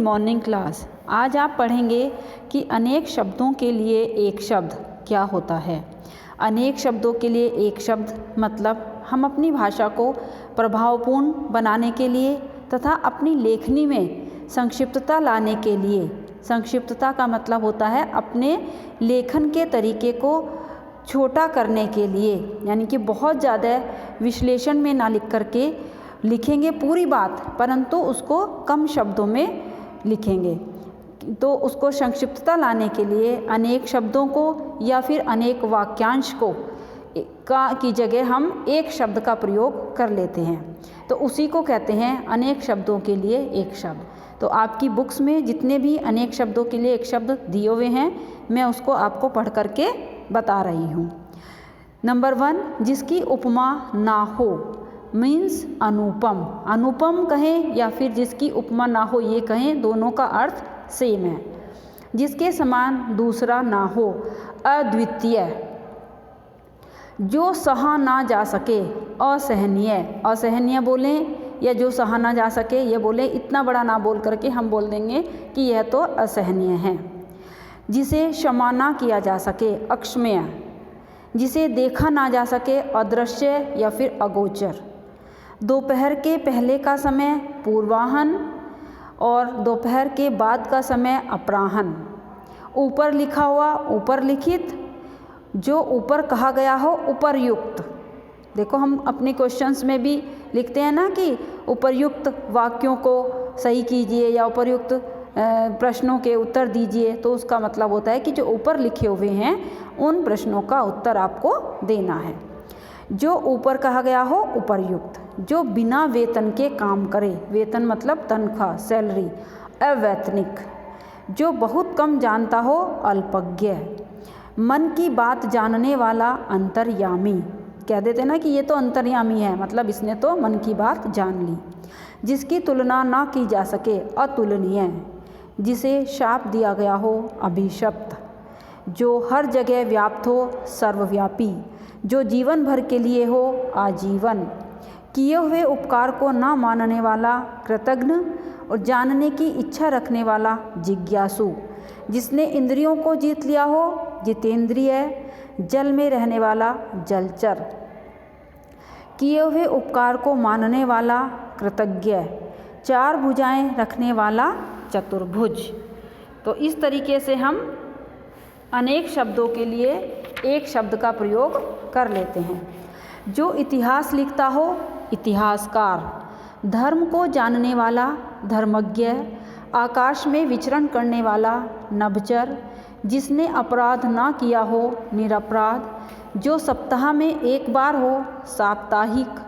Morning class. आज आप पढ़ेंगे कि अनेक शब्दों के लिए एक शब्द क्या होता है। अनेक शब्दों के लिए एक शब्द मतलब हम अपनी भाषा को प्रभावपूर्ण बनाने के लिए तथा अपनी लेखनी में संक्षिप्तता लाने के लिए, संक्षिप्तता का मतलब होता है अपने लेखन के तरीके को छोटा करने के लिए, यानी कि बहुत ज़्यादा विश्लेषण में ना लिख करके लिखेंगे पूरी बात, परंतु उसको कम शब्दों में लिखेंगे। तो उसको संक्षिप्तता लाने के लिए अनेक शब्दों को या फिर अनेक वाक्यांश को की जगह हम एक शब्द का प्रयोग कर लेते हैं, तो उसी को कहते हैं अनेक शब्दों के लिए एक शब्द। तो आपकी बुक्स में जितने भी अनेक शब्दों के लिए एक शब्द दिए हुए हैं, मैं उसको आपको पढ़ करके बता रही हूँ। नंबर 1, जिसकी उपमा ना हो मीन्स अनुपम। अनुपम कहें या फिर जिसकी उपमा ना हो ये कहें, दोनों का अर्थ सेम है। जिसके समान दूसरा ना हो, अद्वितीय। जो सहा ना जा सके, असहनीय। असहनीय बोलें या जो सहा ना जा सके ये बोलें, इतना बड़ा ना बोल करके हम बोल देंगे कि यह तो असहनीय है। जिसे क्षमा ना किया जा सके, अक्षम्य। जिसे देखा ना जा सके, अदृश्य या फिर अगोचर। दोपहर के पहले का समय पूर्वाह्न और दोपहर के बाद का समय अपराह्न। ऊपर लिखा हुआ, ऊपर लिखित। जो ऊपर कहा गया हो, उपर्युक्त। देखो हम अपने क्वेश्चंस में भी लिखते हैं ना कि उपर्युक्त वाक्यों को सही कीजिए या उपर्युक्त प्रश्नों के उत्तर दीजिए, तो उसका मतलब होता है कि जो ऊपर लिखे हुए हैं उन प्रश्नों का उत्तर आपको देना है। जो ऊपर कहा गया हो, उपर्युक्त। जो बिना वेतन के काम करे, वेतन मतलब तनख्वाह, सैलरी, अवैतनिक। जो बहुत कम जानता हो, अल्पज्ञ। मन की बात जानने वाला, अंतर्यामी। कह देते ना कि ये तो अंतर्यामी है, मतलब इसने तो मन की बात जान ली। जिसकी तुलना ना की जा सके, अतुलनीय। जिसे शाप दिया गया हो, अभिशप्त। जो हर जगह व्याप्त हो, सर्वव्यापी। जो जीवन भर के लिए हो, आजीवन। किए हुए उपकार को ना मानने वाला, कृतघ्न। और जानने की इच्छा रखने वाला, जिज्ञासु। जिसने इंद्रियों को जीत लिया हो, जितेंद्रिय। जल में रहने वाला, जलचर। किए हुए उपकार को मानने वाला, कृतज्ञ। 4 भुजाएं रखने वाला, चतुर्भुज। तो इस तरीके से हम अनेक शब्दों के लिए एक शब्द का प्रयोग कर लेते हैं। जो इतिहास लिखता हो, इतिहासकार। धर्म को जानने वाला, धर्मज्ञ। आकाश में विचरण करने वाला, नभचर। जिसने अपराध ना किया हो, निरपराध। जो सप्ताह में एक बार हो, साप्ताहिक।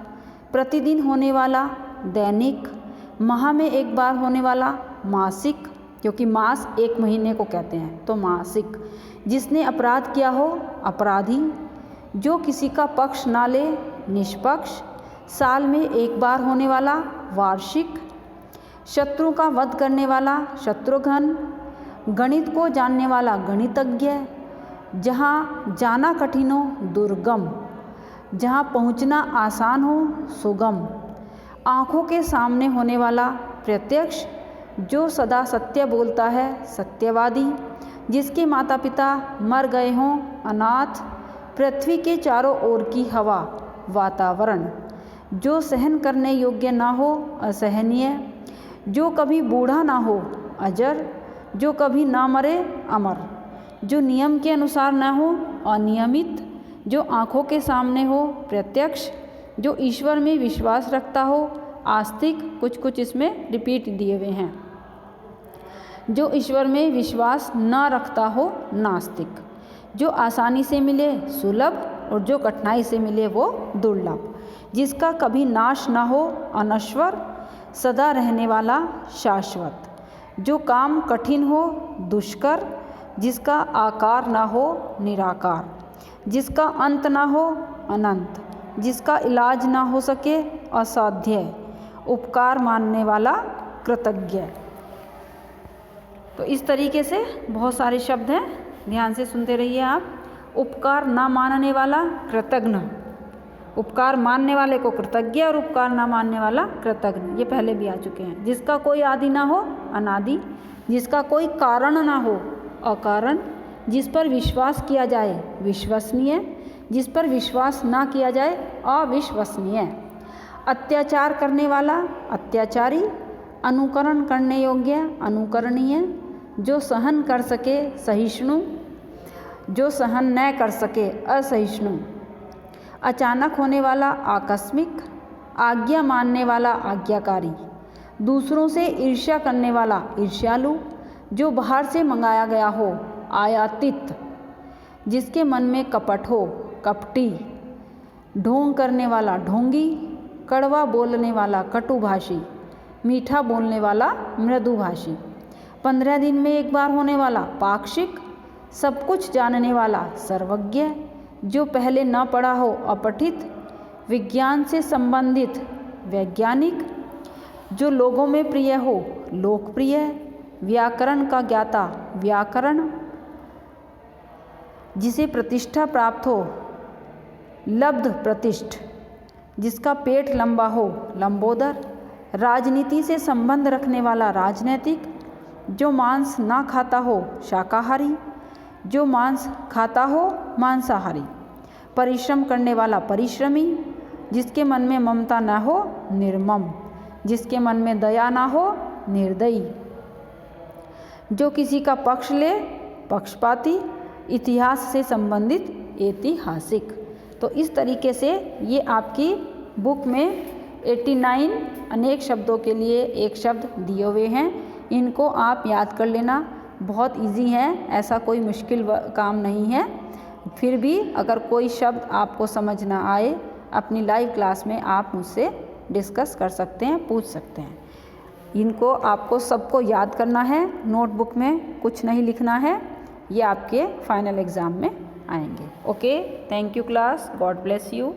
प्रतिदिन होने वाला, दैनिक। माह में एक बार होने वाला, मासिक, क्योंकि मास 1 महीने को कहते हैं, तो मासिक। जिसने अपराध किया हो, अपराधी। जो किसी का पक्ष ना ले, निष्पक्ष। साल में एक बार होने वाला, वार्षिक। शत्रु का वध करने वाला, शत्रुघ्न। गणित को जानने वाला, गणितज्ञ। जहाँ जाना कठिन हो, दुर्गम। जहाँ पहुँचना आसान हो, सुगम। आँखों के सामने होने वाला, प्रत्यक्ष। जो सदा सत्य बोलता है, सत्यवादी। जिसके माता पिता मर गए हों, अनाथ। पृथ्वी के चारों ओर की हवा, वातावरण। जो सहन करने योग्य ना हो, असहनीय। जो कभी बूढ़ा ना हो, अजर। जो कभी ना मरे, अमर। जो नियम के अनुसार ना हो, अनियमित। जो आँखों के सामने हो, प्रत्यक्ष। जो ईश्वर में विश्वास रखता हो, आस्तिक। कुछ इसमें रिपीट दिए हुए हैं। जो ईश्वर में विश्वास न रखता हो, नास्तिक। जो आसानी से मिले, सुलभ। और जो कठिनाई से मिले, वो दुर्लभ। जिसका कभी नाश ना हो, अनश्वर। सदा रहने वाला, शाश्वत। जो काम कठिन हो, दुष्कर। जिसका आकार ना हो, निराकार। जिसका अंत ना हो, अनंत। जिसका इलाज ना हो सके, असाध्य। उपकार मानने वाला, कृतज्ञ। तो इस तरीके से बहुत सारे शब्द हैं, ध्यान से सुनते रहिए आप। उपकार ना मानने वाला, कृतघ्न। उपकार मानने वाले को कृतज्ञ और उपकार ना मानने वाला कृतज्ञ, ये पहले भी आ चुके हैं। जिसका कोई आदि ना हो अनादि, जिसका कोई कारण ना हो अकारण, जिस पर विश्वास किया जाए विश्वसनीय, जिस पर विश्वास ना किया जाए अविश्वसनीय, अत्याचार करने वाला अत्याचारी, अनुकरण करने योग्य अनुकरणीय, जो सहन कर सके सहिष्णु, जो सहन न कर सके असहिष्णु, अचानक होने वाला आकस्मिक, आज्ञा मानने वाला आज्ञाकारी, दूसरों से ईर्ष्या करने वाला ईर्ष्यालु, जो बाहर से मंगाया गया हो आयातित, जिसके मन में कपट हो कपटी, ढोंग करने वाला ढोंगी, कड़वा बोलने वाला कटुभाषी, मीठा बोलने वाला मृदुभाषी, 15 दिन में एक बार होने वाला पाक्षिक, सब कुछ जानने वाला सर्वज्ञ, जो पहले न पढ़ा हो अपठित, विज्ञान से संबंधित वैज्ञानिक, जो लोगों में प्रिय हो लोकप्रिय, व्याकरण का ज्ञाता व्याकरण, जिसे प्रतिष्ठा प्राप्त हो लब्ध प्रतिष्ठ, जिसका पेट लंबा हो लंबोदर, राजनीति से संबंध रखने वाला राजनैतिक, जो मांस ना खाता हो शाकाहारी, जो मांस खाता हो मांसाहारी, परिश्रम करने वाला परिश्रमी, जिसके मन में ममता ना हो निर्मम, जिसके मन में दया ना हो निर्दयी, जो किसी का पक्ष ले पक्षपाती, इतिहास से संबंधित ऐतिहासिक। तो इस तरीके से ये आपकी बुक में 89 अनेक शब्दों के लिए एक शब्द दिए हुए हैं। इनको आप याद कर लेना, बहुत इजी है, ऐसा कोई मुश्किल काम नहीं है। फिर भी अगर कोई शब्द आपको समझ ना आए, अपनी लाइव क्लास में आप मुझसे डिस्कस कर सकते हैं, पूछ सकते हैं। इनको आपको सबको याद करना है, नोटबुक में कुछ नहीं लिखना है, ये आपके फाइनल एग्ज़ाम में आएंगे। Okay, thank you class, God bless you.